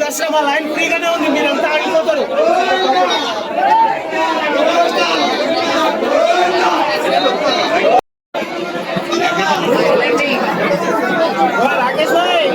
దర్శనం లైన్ ఫ్రీగానే ఉంది, మీరంతా ఆగిపోతారు. రాకేష్ భాయ్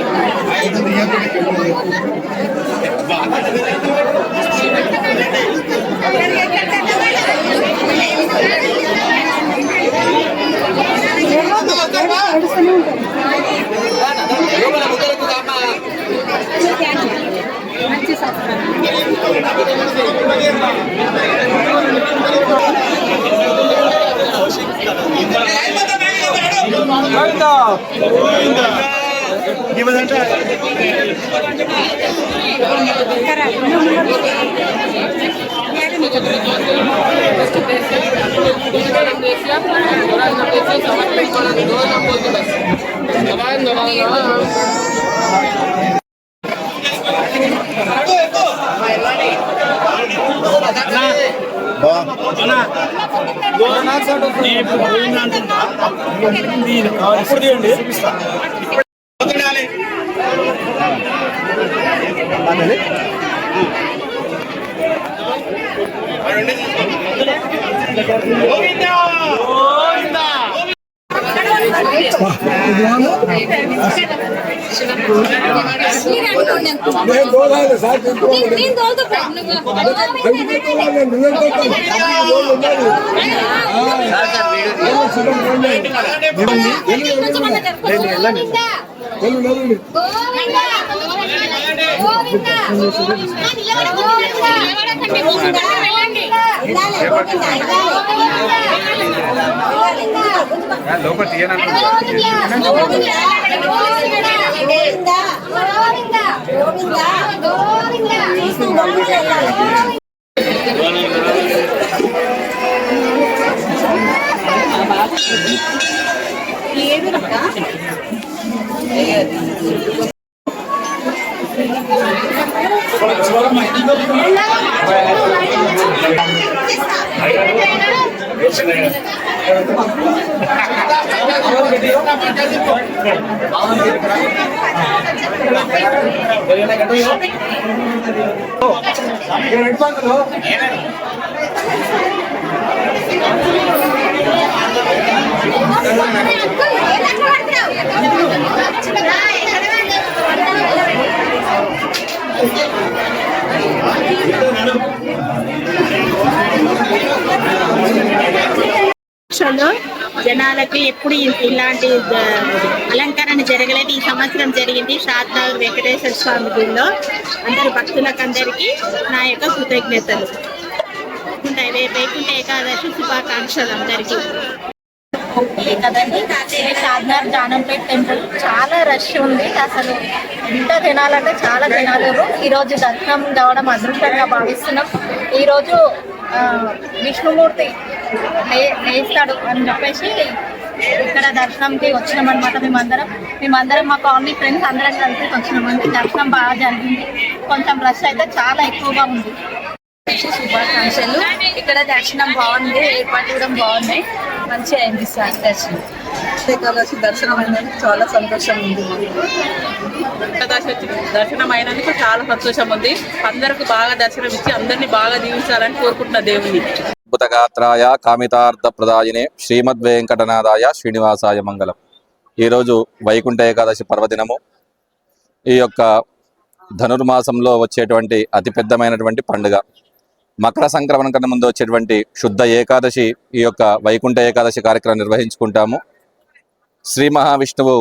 జనాలకి ఎప్పుడు ఇలాంటి అలంకరణ జరగలేదు. ఈ సంవత్సరం జరిగింది షాద్నగర్ వెంకటేశ్వర స్వామి గుడిలో. అందరు భక్తులకు అందరికీ నా యొక్క కృతజ్ఞతలు. వైకుంఠ ఏకాదశి శుభాకాంక్షలు అందరికీ. కదండి షాద్నగర్ జానంపేట్ టెంపుల్ చాలా రష్ ఉంది. అసలు ఎంత తినాలంటే చాలా జనాలు. ఈరోజు దర్శనం కావడం అదృష్టంగా భావిస్తున్నాం. ఈరోజు విష్ణుమూర్తి లేస్తాడు అని చెప్పేసి ఇక్కడ దర్శనంకి వచ్చినామన్నమాట. మేమందరం మా కాలనీ ఫ్రెండ్స్ అందరం కలిసి వచ్చినామండి. దర్శనం బాగా జరిగింది. కొంచెం రష్ అయితే చాలా ఎక్కువగా ఉంది. శుభాకాంక్షలు. ఇక్కడ దర్శనం బాగుంది, ఏర్పాటు కూడా బాగున్నాయి, మంచిగా అనిపిస్తుంది దర్శనం. ఏకాదశి దర్శనం అయినందుకు చాలా సంతోషం ఉంది. ఏకాదశి దర్శనం అయినందుకు చాలా సంతోషం ఉంది. అందరికి బాగా దర్శనం ఇచ్చి అందరినీ బాగా దీవించాలని కోరుకుంటున్న దేవుని. అద్భుతగాత్రాయ కామితార్థ ప్రదాయినే శ్రీమద్ వెంకటనాథాయ శ్రీనివాసాయ మంగళం. ఈరోజు వైకుంఠ ఏకాదశి పర్వదినము. ఈ యొక్క ధనుర్మాసంలో వచ్చేటువంటి అతిపెద్దమైనటువంటి పండుగ. మకర సంక్రమణ కన్నా ముందు వచ్చేటువంటి శుద్ధ ఏకాదశి ఈ యొక్క వైకుంఠ ఏకాదశి కార్యక్రమం నిర్వహించుకుంటాము. శ్రీ మహావిష్ణువు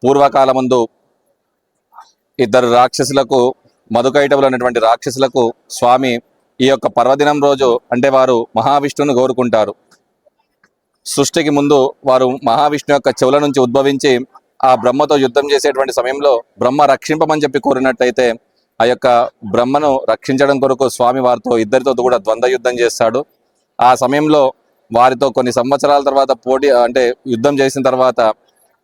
పూర్వకాలముందు ఇద్దరు రాక్షసులకు, మధుకైటవులు అనేటువంటి రాక్షసులకు స్వామి ఈ యొక్క పర్వదినం రోజు అంటే వారు మహావిష్ణువుని కోరుకుంటారు. సృష్టికి ముందు వారు మహావిష్ణు యొక్క చెవుల నుంచి ఉద్భవించి ఆ బ్రహ్మతో యుద్ధం చేసేటువంటి సమయంలో బ్రహ్మ రక్షింపమని చెప్పి కోరినట్టయితే ఆ యొక్క బ్రహ్మను రక్షించడం కొరకు స్వామి వారితో ఇద్దరితో కూడా ద్వంద్వ యుద్ధం చేస్తాడు. ఆ సమయంలో వారితో కొన్ని సంవత్సరాల తర్వాత పోటీ అంటే యుద్ధం చేసిన తర్వాత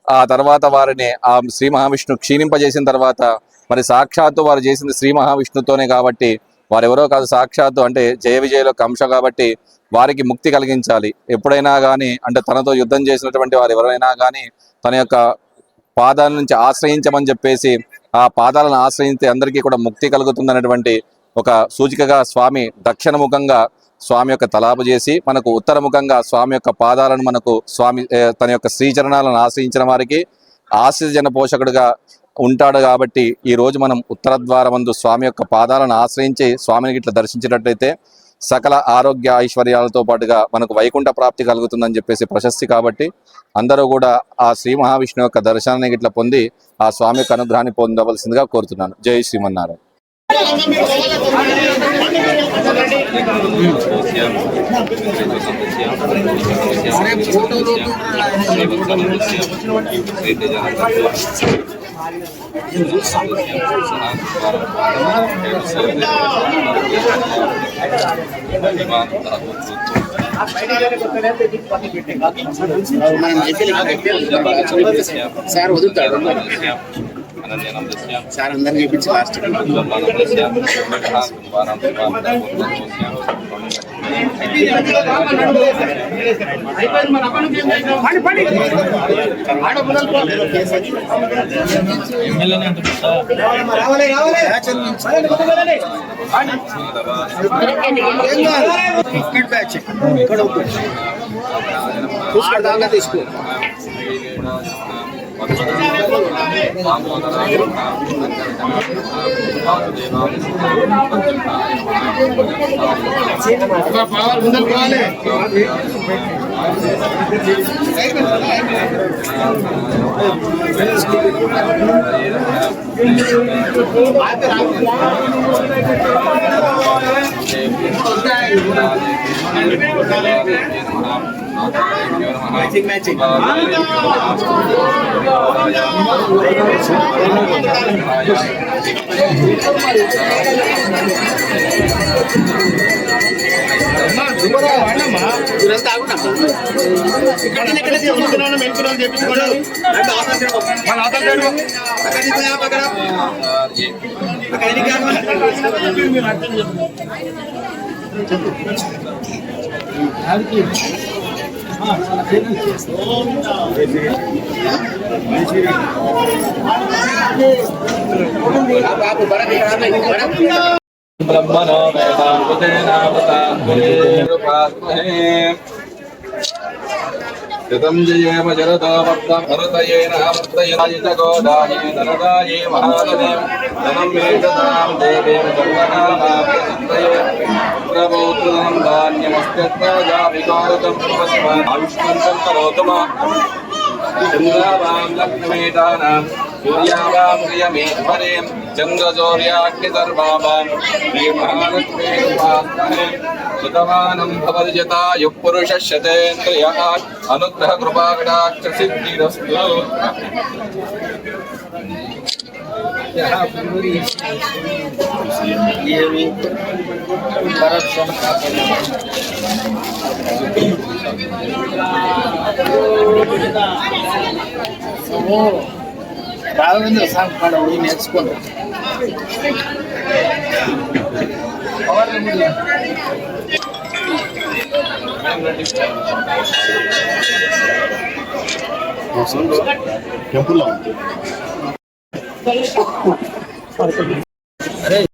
ఆ తర్వాత వారిని ఆ శ్రీ మహావిష్ణు క్షీణింపజేసిన తర్వాత మరి సాక్షాత్తు వారు చేసింది శ్రీ మహావిష్ణుతోనే కాబట్టి వారెవరో కాదు, సాక్షాత్తు అంటే జయ విజయలో అంశ కాబట్టి వారికి ముక్తి కలిగించాలి. ఎప్పుడైనా కానీ అంటే తనతో యుద్ధం చేసినటువంటి వారు ఎవరైనా కానీ తన యొక్క పాదాల నుంచి ఆశ్రయించమని చెప్పేసి ఆ పాదాలను ఆశ్రయిస్తే అందరికీ కూడా ముక్తి కలుగుతుందనేటువంటి ఒక సూచికగా స్వామి దక్షిణముఖంగా స్వామి యొక్క తలాపు చేసి మనకు ఉత్తరముఖంగా స్వామి యొక్క పాదాలను మనకు స్వామి తన యొక్క శ్రీచరణాలను ఆశ్రయించిన వారికి ఆశ్రయజన పోషకుడుగా ఉంటాడు. కాబట్టి ఈ రోజు మనం ఉత్తర ద్వారమందు స్వామి యొక్క పాదాలను ఆశ్రయించి స్వామిని ఇట్లా దర్శించినట్లయితే సకల ఆరోగ్య ఐశ్వర్యాలతో పాటుగా మనకు వైకుంఠ ప్రాప్తి కలుగుతుందని చెప్పేసి ప్రశస్తి. కాబట్టి అందరూ కూడా ఆ శ్రీ మహావిష్ణు యొక్క దర్శనాన్ని ఇట్లా పొంది ఆ స్వామి యొక్క అనుగ్రహాన్ని పొందవలసిందిగా కోరుతున్నాను. జై శ్రీమన్నారాయణ. సార్ వదులుతాడు సార్ అందరినీ చూపించి లాస్ట్ తీసుకో మ్యాచింగ్ ब्रह्मणो ऋतं जयेम जरतो वर्तं हृतयेन वर्तयेन गोदाये धनदाये महादने धनं मे ददां देवेन सर्वकामां प्रसिद्धये प्रभोत्रं धान्यमस्त्यत्वाजा विकारतं तस्मात् आयुष्मन्तं करोतु मां चन्द्रावां लक्ष्मीदानां सूर्यावां प्रियमेश्वरीं चन्द्रसौर्याग्निसर्वावां श्रीमहालक्ष्मीरुपास्महे सुतमानं भवद्यतायुः पुरुषः शतेन्द्रियः अनुग्रहकृपाकटाक्षसिद्धिरस्तु। రాఘవేంద్ర సాంగ్ పాడవు నేర్చుకోండి.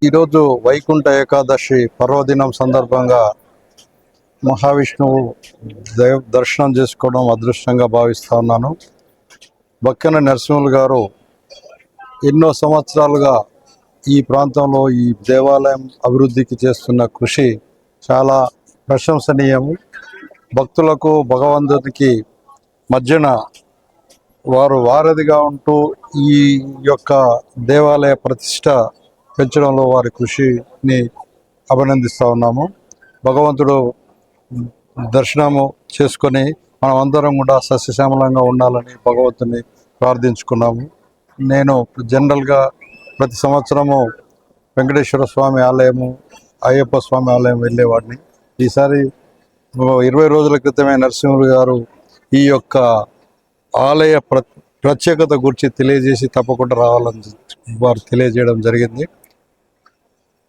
ఈరోజు వైకుంఠ ఏకాదశి పర్వదినం సందర్భంగా మహావిష్ణువు దర్శనం చేసుకోవడం అదృష్టంగా భావిస్తా ఉన్నాను. బక్కన నరసింహులు గారు ఎన్నో సంవత్సరాలుగా ఈ ప్రాంతంలో ఈ దేవాలయం అభివృద్ధికి చేస్తున్న కృషి చాలా ప్రశంసనీయము. భక్తులకు భగవంతుడికి మధ్యన వారు వారధిగా ఉంటూ ఈ యొక్క దేవాలయ ప్రతిష్ట పెంచడంలో వారి కృషిని అభినందిస్తూ ఉన్నాము. భగవంతుడు దర్శనము చేసుకొని మనం అందరం కూడా సస్యశ్యామలంగా ఉండాలని భగవంతుని ప్రార్థించుకున్నాము. నేను జనరల్గా ప్రతి సంవత్సరము వెంకటేశ్వర స్వామి ఆలయము, అయ్యప్ప స్వామి ఆలయం వెళ్ళేవాడిని. ఈసారి 20 రోజుల క్రితమే నరసింహులు గారు ఈ యొక్క ఆలయ ప్రత్యేకత గురించి తెలియజేసి తప్పకుండా రావాలని వారు తెలియజేయడం జరిగింది.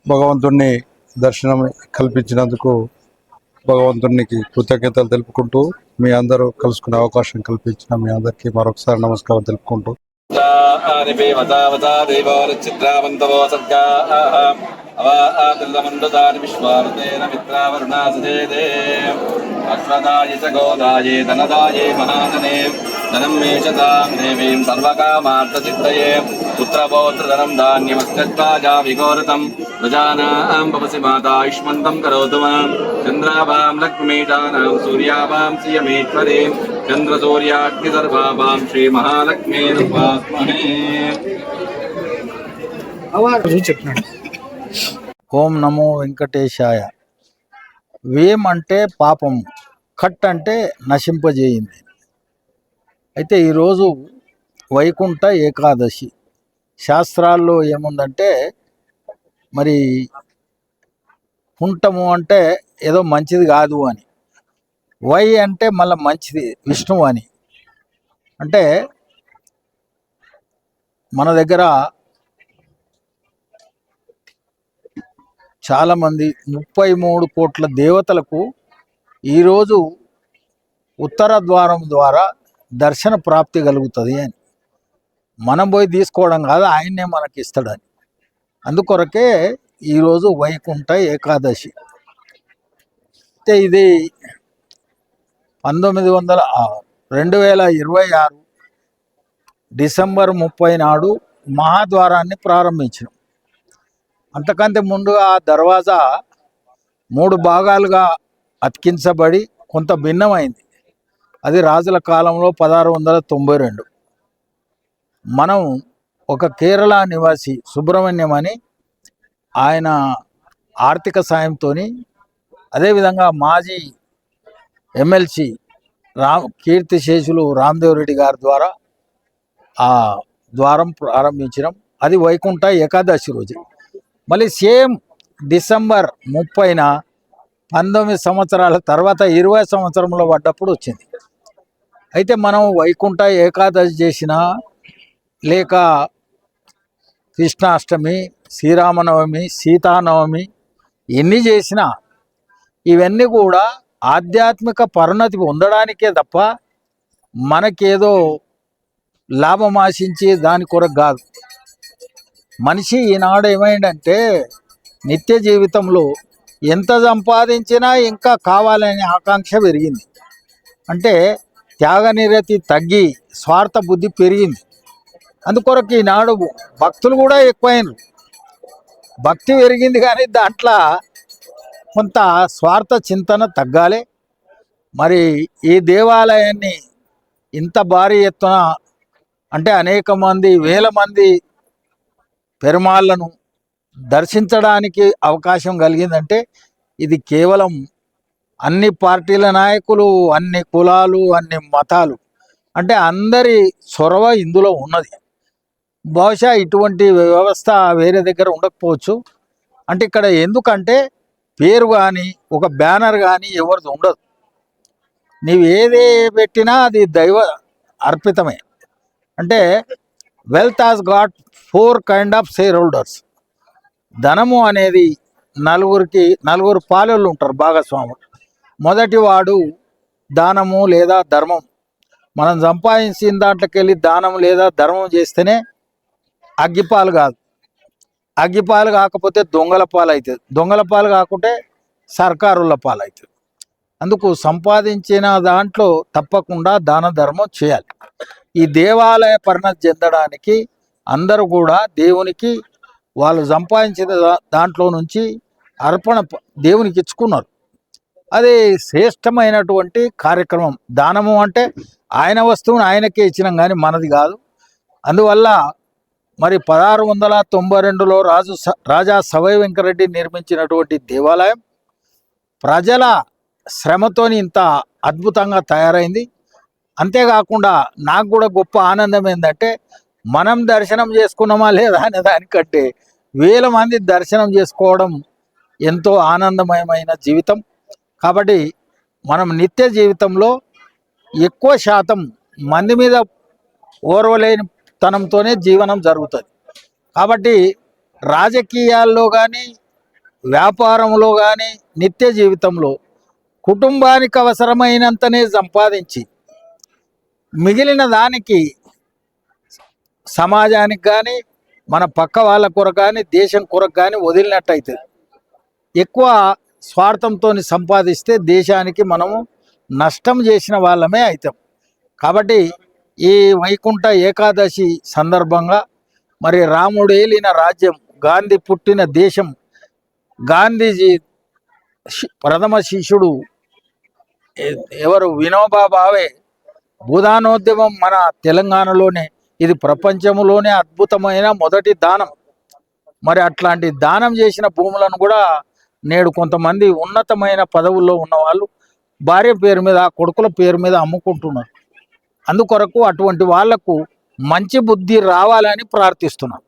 భగవంతుణ్ణి దర్శనం కల్పించినందుకు భగవంతునికి కృతజ్ఞతలు తెలుపుకుంటూ మీ అందరూ కలుసుకునే అవకాశం కల్పించిన మీ అందరికీ మరొకసారి నమస్కారం తెలుపుకుంటూ విశ్వారుతేన మిత్రావరుణాసదేదే అశ్వదాయ చ గోదాయే ధనదాయే మహాధనే ధనం మే శతాం దేవీం సర్వకామార్థసిద్ధయే పుత్రపౌత్రధనం ధాన్యమస్కత్వాజా విఘోరతం ప్రజానాం భవసి మాతా ఆయుష్మంతం కరోతు మాం చంద్రాభాం లక్ష్మీటానాం సూర్యాభాం శ్రియమేశ్వరే చంద్రసూర్యాగ్ని సర్వాభాం శ్రీ మహాలక్ష్మీ రూపాస్మహే. ఓం నమో వెంకటేశాయ. వేం అంటే పాపం, కట్ అంటే నశింపజేయింది. అయితే ఈరోజు వైకుంఠ ఏకాదశి. శాస్త్రాల్లో ఏముందంటే మరి కుంఠము అంటే ఏదో మంచిది కాదు అని, వై అంటే మళ్ళీ మంచిది విష్ణువు అని. అంటే మన దగ్గర చాలామంది 33 కోట్ల దేవతలకు ఈరోజు ఉత్తర ద్వారం ద్వారా దర్శన ప్రాప్తి కలుగుతుంది అని. మనం పోయి తీసుకోవడం కాదు, ఆయన్నే మనకి ఇస్తాడని. అందుకొరకే ఈరోజు వైకుంఠ ఏకాదశి. అయితే ఇది 2026 డిసెంబర్ 30 నాడు మహాద్వారాన్ని ప్రారంభించినాం. అంతకంటే ముందుగా ఆ దర్వాజా 3 భాగాలుగా అతికించబడి కొంత భిన్నమైంది. అది రాజుల కాలంలో 1692. మనం ఒక కేరళ నివాసి సుబ్రహ్మణ్యం అని ఆయన ఆర్థిక సాయంతో, అదేవిధంగా మాజీ ఎమ్మెల్సీ కీర్తిశేషులు రామ్దేవ్ రెడ్డి గారి ద్వారా ఆ ద్వారం ప్రారంభించడం. అది వైకుంఠ ఏకాదశి రోజు. మళ్ళీ సేమ్ డిసెంబర్ 30న 19 సంవత్సరాల తర్వాత 20 సంవత్సరంలో పడ్డప్పుడు వచ్చింది. అయితే మనం వైకుంఠ ఏకాదశి చేసిన, లేక కృష్ణాష్టమి, శ్రీరామనవమి, సీతానవమి ఎన్ని చేసినా ఇవన్నీ కూడా ఆధ్యాత్మిక పరిణతి పొందడానికే తప్ప మనకేదో లాభం ఆశించి దాని కొరకు కాదు. మనిషి ఈనాడు ఏమైందంటే నిత్య జీవితంలో ఎంత సంపాదించినా ఇంకా కావాలనే ఆకాంక్ష పెరిగింది. అంటే త్యాగనిరతి తగ్గి స్వార్థ బుద్ధి పెరిగింది. అందుకొరకు ఈనాడు భక్తులు కూడా ఎక్కువైనరు. భక్తి పెరిగింది కానీ దాంట్లో కొంత స్వార్థ చింతన తగ్గాలి. మరి ఈ దేవాలయాన్ని ఇంత భారీ ఎత్తున అంటే అనేక మంది, వేల మంది పెరుమాళ్లను దర్శించడానికి అవకాశం కలిగిందంటే ఇది కేవలం అన్ని పార్టీల నాయకులు, అన్ని కులాలు, అన్ని మతాలు, అంటే అందరి చొరవ ఇందులో ఉన్నది. బహుశా ఇటువంటి వ్యవస్థ వేరే దగ్గర ఉండకపోవచ్చు. అంటే ఇక్కడ ఎందుకంటే పేరు కానీ ఒక బ్యానర్ కానీ ఎవరిది ఉండదు. నీవు ఏదే పెట్టినా అది దైవ అర్పితమే. అంటే wealth has got 4 kind of share holders. ధనము అనేది నలుగురు పాలెళ్ళు ఉంటారు భాగస్వాములు. మొదటి వాడు దానము లేదా ధర్మం. మనం సంపాదించిన దాంట్లోకి వెళ్ళి దానం లేదా ధర్మం చేస్తేనే అగ్గిపాలు కాదు. అగ్గిపాలు కాకపోతే దొంగల పాలు అవుతుంది. దొంగల పాలు కాకుంటే సర్కారుల పాలు అవుతుంది. అందుకు సంపాదించిన దాంట్లో తప్పకుండా దాన ధర్మం చేయాలి. ఈ దేవాలయ పరిణతి చెందడానికి అందరూ కూడా దేవునికి వాళ్ళు సంపాదించిన దాంట్లో నుంచి అర్పణ దేవునికి ఇచ్చుకున్నారు. అది శ్రేష్టమైనటువంటి కార్యక్రమం. దానము అంటే ఆయన వస్తువుని ఆయనకే ఇచ్చినాం కానీ మనది కాదు. అందువల్ల మరి 1692లో రాజా సవై వెంకరెడ్డి నిర్మించినటువంటి దేవాలయం ప్రజల శ్రమతోని ఇంత అద్భుతంగా తయారైంది. అంతేకాకుండా నాకు కూడా గొప్ప ఆనందం ఏంటంటే మనం దర్శనం చేసుకున్నామా లేదా అనే దానికంటే వేల మంది దర్శనం చేసుకోవడం ఎంతో ఆనందమయమైన జీవితం. కాబట్టి మనం నిత్య జీవితంలో ఎక్కువ శాతం మంది మీద ఓర్వలేని తనంతోనే జీవనం జరుగుతుంది. కాబట్టి రాజకీయాల్లో కానీ వ్యాపారంలో కానీ నిత్య జీవితంలో కుటుంబానికి అవసరమైనంతనే సంపాదించి మిగిలిన దానికి సమాజానికి కానీ మన పక్క వాళ్ళ కొరకు కానీ దేశం కొరకు కానీ వదిలినట్టయితే ఎక్కువ స్వార్థంతో సంపాదిస్తే దేశానికి మనము నష్టం చేసిన వాళ్ళమే అవుతాం. కాబట్టి ఈ వైకుంఠ ఏకాదశి సందర్భంగా మరి రాముడు ఏలిన రాజ్యం, గాంధీ పుట్టిన దేశం, గాంధీజీ ప్రథమ శిష్యుడు ఎవరు వినోబా భావే భూదానోద్యమం మన తెలంగాణలోనే, ఇది ప్రపంచంలోనే అద్భుతమైన మొదటి దానం. మరి అట్లాంటి దానం చేసిన భూములను కూడా నేడు కొంతమంది ఉన్నతమైన పదవుల్లో ఉన్న వాళ్ళు భార్య పేరు మీద, కొడుకుల పేరు మీద అమ్ముకుంటున్నారు. అందుకొరకు అటువంటి వాళ్లకు మంచి బుద్ధి రావాలని ప్రార్థిస్తున్నాను.